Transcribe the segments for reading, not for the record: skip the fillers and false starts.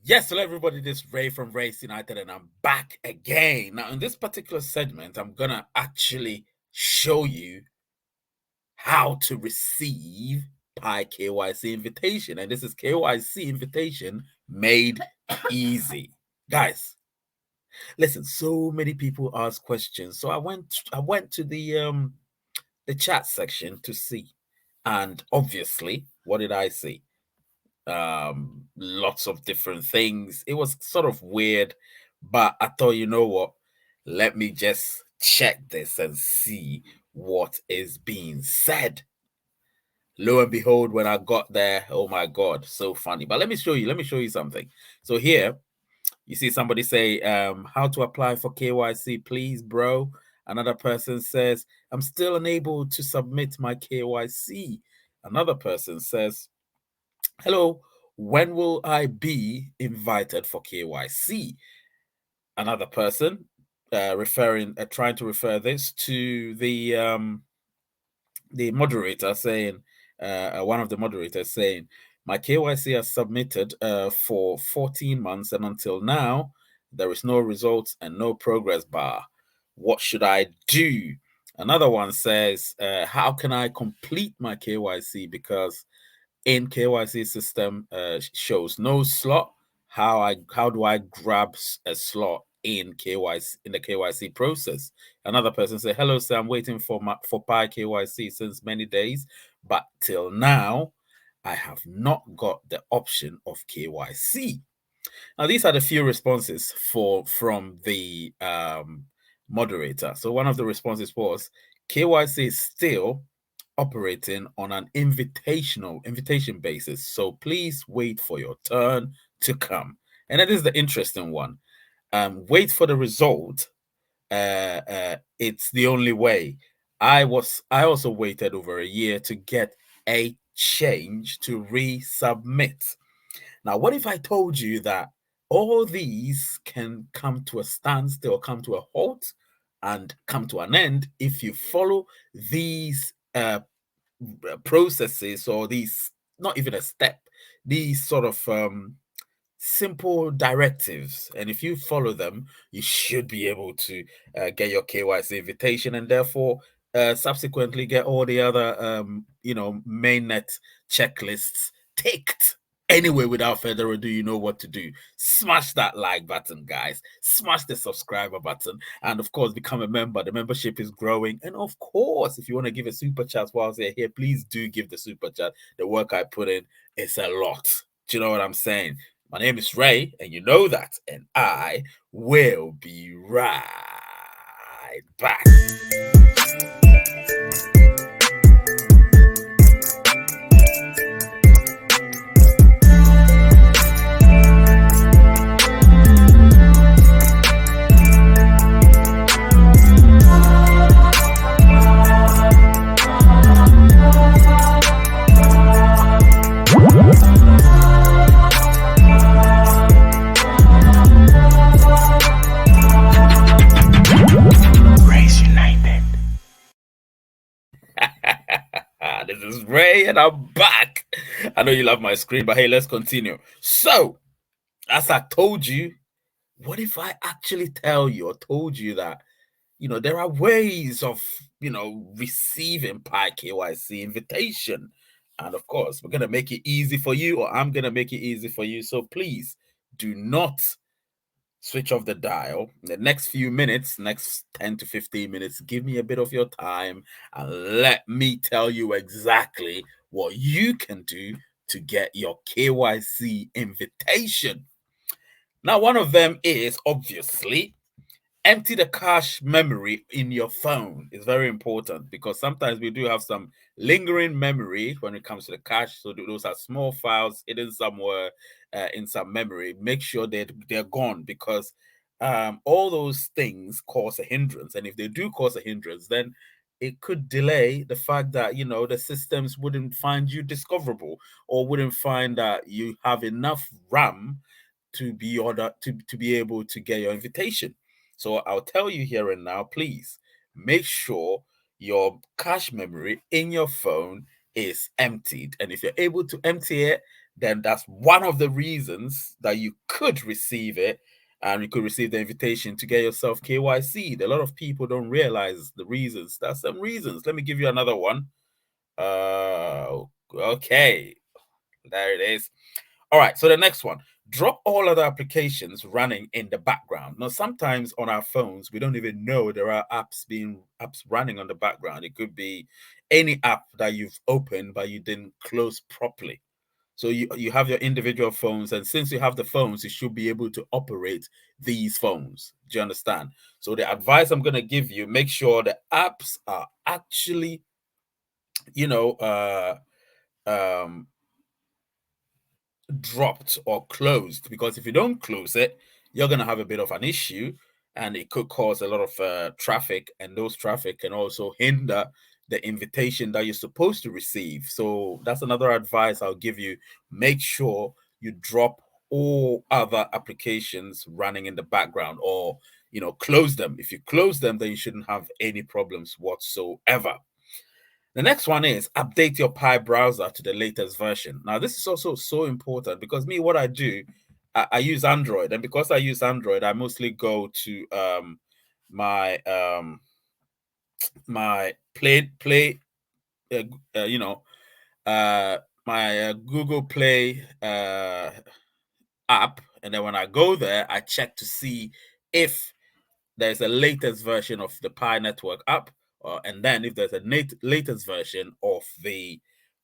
Yes, hello everybody, this is Ray from Race United and I'm back again. Now in this particular segment, I'm gonna actually show you how to receive Pi KYC Invitation. And this is KYC Invitation made easy. Guys, listen, so many people ask questions. So I went to the chat section to see. And obviously, what did I see? Lots of different things. It was sort of weird, but I thought, you know what? Let me just check this and see what is being said. Lo and behold, when I got there, oh my god, so funny. But let me show you something. So here you see somebody say, how to apply for KYC, please, bro. Another person says, I'm still unable to submit my KYC. Another person says, hello, when will I be invited for KYC? Another person trying to refer this to the moderator saying, one of the moderators saying, my KYC has submitted for 14 months and until now, there is no results and no progress bar. What should I do? Another one says, how can I complete my KYC because in KYC system shows no slot. How do I grab a slot in KYC in the KYC process? Another person say, "Hello, sir. I'm waiting for Pi KYC since many days, but till now, I have not got the option of KYC." Now, these are the few responses from the moderator. So one of the responses was, KYC is still operating on an invitation basis. So please wait for your turn to come. And that is the interesting one. Wait for the result. It's the only way. I also waited over a year to get a change to resubmit. Now, what if I told you that all these can come to a standstill, come to a halt, and come to an end if you follow these processes, or these, not even a step, these sort of simple directives, and if you follow them, you should be able to get your KYC invitation, and therefore subsequently get all the other mainnet checklists ticked. Anyway, without further ado, you know what to do. Smash that like button, guys. Smash the subscriber button. And of course, become a member. The membership is growing. And of course, if you want to give a super chat whilst you're here, please do give the super chat. The work I put in is a lot. Do you know what I'm saying? My name is Ray, and you know that. And I will be right back. This is Ray and I'm back. I know you love my screen, but hey, let's continue. So, as I told you, what if I actually told you that, there are ways of, receiving Pi KYC invitation. And of course, we're going to make it easy for you, or I'm going to make it easy for you. So please do not switch off the dial. In the next few minutes, next 10 to 15 minutes, give me a bit of your time and let me tell you exactly what you can do to get your KYC invitation. Now, one of them is obviously empty the cache memory in your phone. Is very important because sometimes we do have some lingering memory when it comes to the cache. So those are small files hidden somewhere in some memory. Make sure that they're gone, because all those things cause a hindrance. And if they do cause a hindrance, then it could delay the fact that, the systems wouldn't find you discoverable, or wouldn't find that you have enough RAM to be to be able to get your invitation. So I'll tell you here and now, please make sure your cache memory in your phone is emptied. And if you're able to empty it, then that's one of the reasons that you could receive it, and you could receive the invitation to get yourself KYC'd. A lot of people don't realize the reasons. There's some reasons. Let me give you another one. Okay, there it is. All right, so the next one, drop all other applications running in the background. Now, sometimes on our phones, we don't even know there are apps running on the background. It could be any app that you've opened but you didn't close properly. So you have your individual phones, and since you have the phones, you should be able to operate these phones. Do you understand? So the advice I'm going to give you, make sure the apps are actually, you know, um, dropped or closed, because if you don't close it, you're going to have a bit of an issue, and it could cause a lot of traffic, and those traffic can also hinder the invitation that you're supposed to receive. So that's another advice I'll give you. Make sure you drop all other applications running in the background, or close them. If you close them, then you shouldn't have any problems whatsoever. The next one is update your Pi browser to the latest version. Now, this is also so important because what I do, I use Android, and because I use Android, I mostly go to my my uh, uh, you know my Google Play app, and then when I go there, I check to see if there's a latest version of the Pi Network app, and then if there's a latest version of the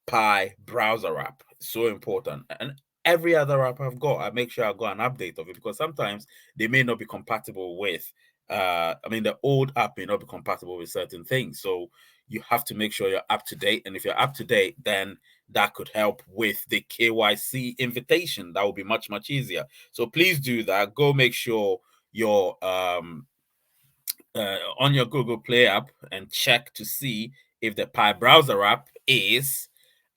Pi browser app. So important. And every other app I've got, I make sure I got an update of it, because sometimes they may not be compatible with the old app may not be compatible with certain things. So you have to make sure you're up to date. And if you're up to date, then that could help with the KYC invitation. That will be much, much easier. So please do that. Go make sure you're on your Google Play app and check to see if the Pi browser app is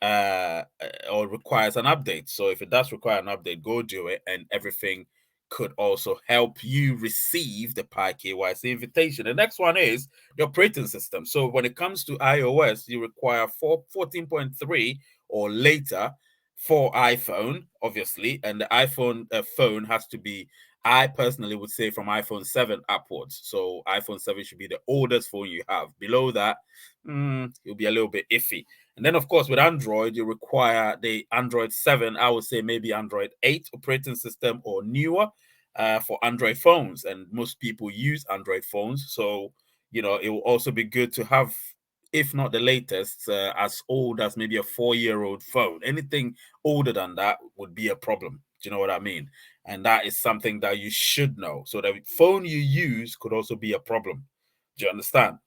or requires an update. So if it does require an update, go do it, and everything could also help you receive the Pi KYC invitation. The next one is the operating system. So when it comes to iOS, you require 14.3 or later for iPhone, obviously, and the iPhone phone has to be, I personally would say, from iPhone 7 upwards. So iPhone 7 should be the oldest phone you have. Below that, it'll be a little bit iffy. And then, of course, with Android, you require the Android 7, I would say maybe Android 8 operating system or newer for Android phones. And most people use Android phones. So, it will also be good to have, if not the latest, as old as maybe a 4-year-old phone. Anything older than that would be a problem. Do you know what I mean? And that is something that you should know. So the phone you use could also be a problem. Do you understand?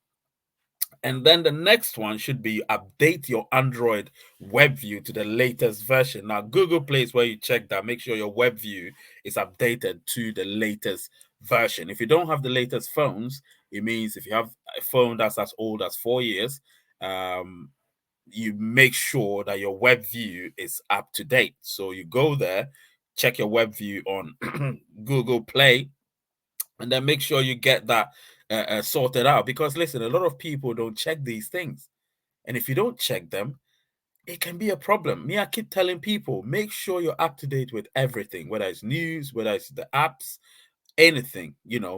And then the next one should be update your Android web view to the latest version. Now, Google Play is where you check that. Make sure your web view is updated to the latest version. If you don't have the latest phones, it means if you have a phone that's as old as 4 years, you make sure that your web view is up to date. So you go there, check your web view on Google Play, and then make sure you get that sorted out. Because listen, a lot of people don't check these things, and if you don't check them, it can be a problem. I keep telling people, make sure you're up to date with everything, whether it's news, whether it's the apps, anything,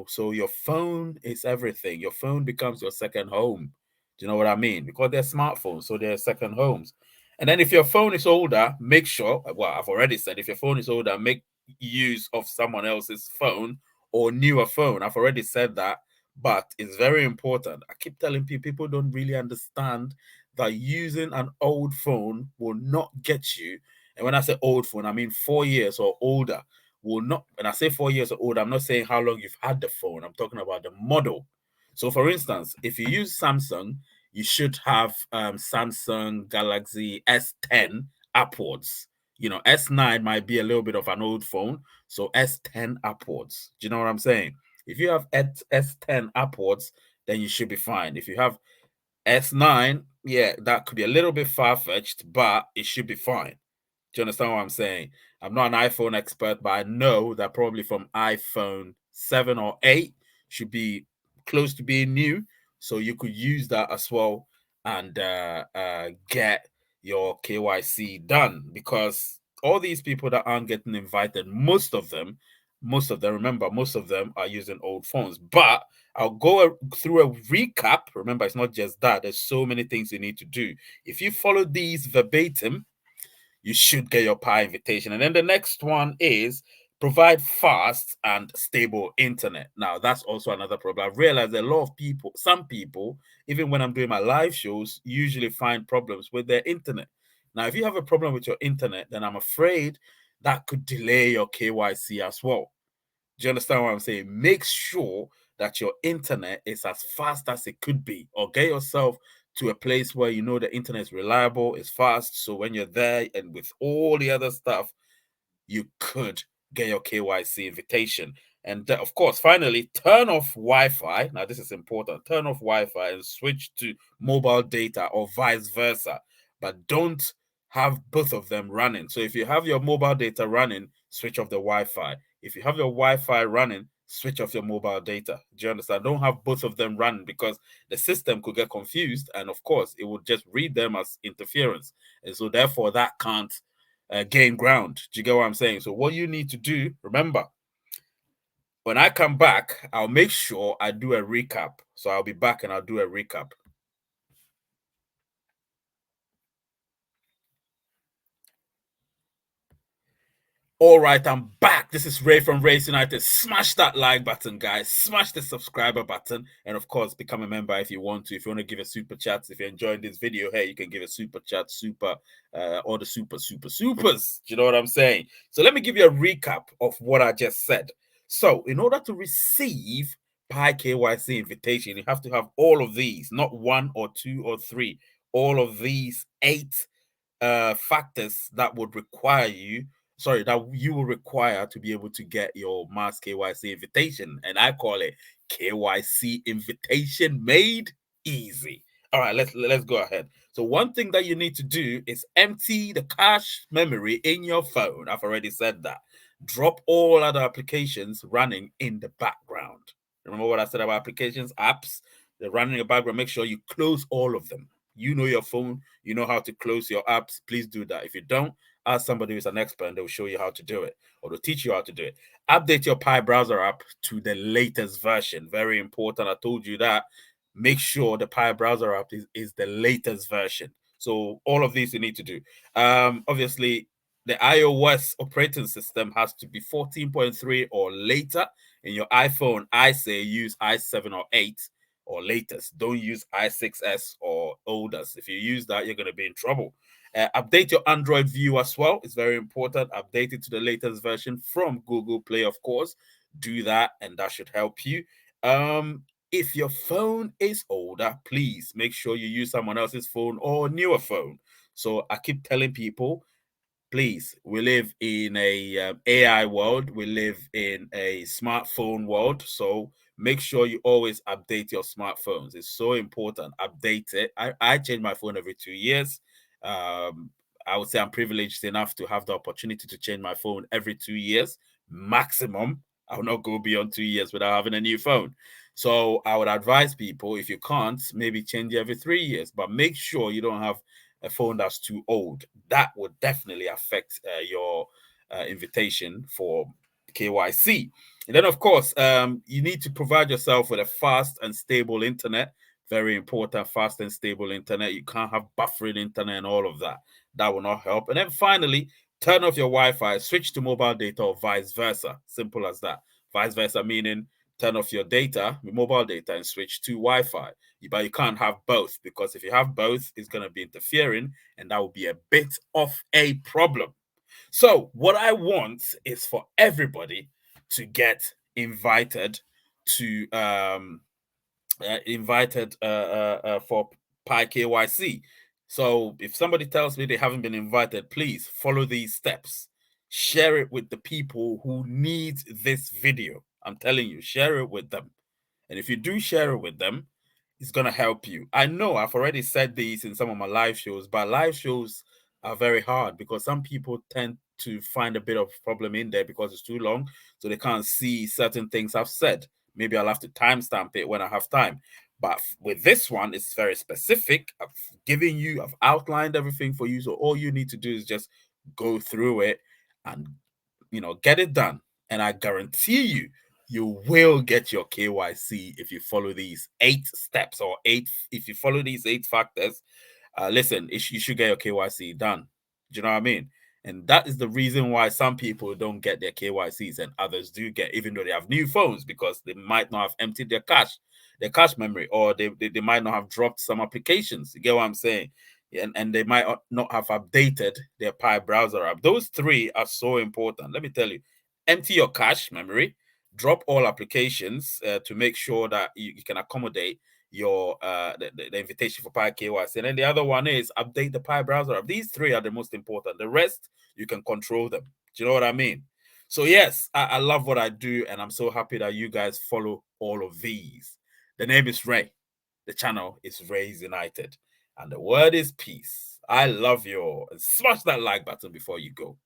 so your phone is everything. Your phone becomes your second home. Do you know what I mean? Because they're smartphones, so they're second homes. And then if your phone is older, make sure, well, I've already said, if your phone is older, make use of someone else's phone or newer phone. I've already said that, but it's very important. I keep telling people don't really understand that using an old phone will not get you. And when I say old phone, I mean 4 years or older will not. When I say 4 years or older, I'm not saying how long you've had the phone. I'm talking about the model. So, for instance, if you use Samsung, you should have Samsung Galaxy S10 upwards. S9 might be a little bit of an old phone, so S10 upwards. Do you know what I'm saying? If you have S10 upwards, then you should be fine. If you have S9, yeah, that could be a little bit far-fetched, but it should be fine. Do you understand what I'm saying? I'm not an iPhone expert, but I know that probably from iPhone 7 or 8 should be close to being new. So you could use that as well and get your KYC done. Because all these people that aren't getting invited, most of them, remember, most of them are using old phones. But I'll go through a recap. Remember, it's not just that. There's so many things you need to do. If you follow these verbatim, you should get your Pi invitation. And then the next one is provide fast and stable internet. Now, that's also another problem. I've realized a lot of people, some people, even when I'm doing my live shows, usually find problems with their internet. Now, if you have a problem with your internet, then I'm afraid that could delay your KYC as well. Do you understand what I'm saying? Make sure that your internet is as fast as it could be, or get yourself to a place where you know the internet is reliable, it's fast. So when you're there and with all the other stuff, you could get your KYC invitation. And of course, finally, turn off Wi-Fi. Now, this is important. Turn off Wi-Fi and switch to mobile data or vice versa. But don't have both of them running. So if you have your mobile data running, switch off the Wi-Fi. If you have your Wi-Fi running, switch off your mobile data. Do you understand? Don't have both of them running, because the system could get confused. And of course, it would just read them as interference. And so therefore, that can't gain ground. Do you get what I'm saying? So what you need to do, remember, when I come back, I'll make sure I do a recap. So I'll be back and I'll do a recap. All right, I'm back. This is Ray from Race United. Smash that like button, guys. Smash the subscriber button. And of course, become a member if you want to. If you want to give a super chat, if you're enjoying this video, hey, you can give a super chat, or the supers. Do you know what I'm saying? So let me give you a recap of what I just said. So in order to receive Pi KYC invitation, you have to have all of these, not one or two or three, all of these 8 factors that would require you, that you will require to be able to get your mass KYC invitation. And I call it KYC invitation made easy. All right, let's go ahead. So one thing that you need to do is empty the cache memory in your phone. I've already said that. Drop all other applications running in the background. Remember what I said about applications, apps? They're running in the background. Make sure you close all of them. You know your phone, you know how to close your apps. Please do that. If you don't, ask somebody who's an expert and they'll show you how to do it, or they'll teach you how to do it. Update your Pi browser app to the latest version. Very important. I told you that. Make sure the Pi browser app is the latest version. So all of these you need to do. Obviously, the iOS operating system has to be 14.3 or later. In your iPhone, I say use i7 or 8 or latest. Don't use i6s or oldest. If you use that, you're going to be in trouble. Update your Android view as well. It's very important. Update it to the latest version from Google Play, of course. Do that, and that should help you. If your phone is older, please make sure you use someone else's phone or newer phone. So I keep telling people, please, we live in a AI world. We live in a smartphone world. So make sure you always update your smartphones. It's so important. Update it. I change my phone every 2 years. I would say I'm privileged enough to have the opportunity to change my phone every 2 years maximum. I'll not go beyond 2 years without having a new phone. So I would advise people, if you can't, maybe change it every 3 years, but make sure you don't have a phone that's too old. That would definitely affect your invitation for KYC. And then, of course, you need to provide yourself with a fast and stable internet. Very important, fast and stable internet. You can't have buffering internet and all of that. That will not help. And then finally, turn off your Wi-Fi, switch to mobile data, or vice versa. Simple as that. Vice versa meaning turn off your data, mobile data, and switch to Wi-Fi. But you can't have both, because if you have both, it's going to be interfering, and that will be a bit of a problem. So what I want is for everybody to get invited to for Pi KYC. So if somebody tells me they haven't been invited, please follow these steps. Share it with the people who need this video. I'm telling you, share it with them. And if you do share it with them, it's going to help you. I know I've already said these in some of my live shows, but live shows are very hard because some people tend to find a bit of problem in there because it's too long, so they can't see certain things I've said. Maybe I'll have to timestamp it when I have time. But with this one, it's very specific. I've outlined everything for you. So all you need to do is just go through it and, get it done. And I guarantee you, you will get your KYC if you follow these 8 steps, or if you follow these 8 factors. Listen, you should get your KYC done. Do you know what I mean? And that is the reason why some people don't get their KYCs and others do get, even though they have new phones, because they might not have emptied their cache memory, or they might not have dropped some applications. You get what I'm saying? And they might not have updated their Pi browser app. Those 3 are so important. Let me tell you, empty your cache memory, drop all applications to make sure that you can accommodate your the invitation for Pi KYC. And then the other one is update the Pi browser app. These 3 are the most important. The rest, you can control them. Do you know what I mean? So yes, I love what I do, and I'm so happy that you guys follow all of these. The name is Ray. The channel is Ray's United. And the word is peace. I love you all. And smash that like button before you go.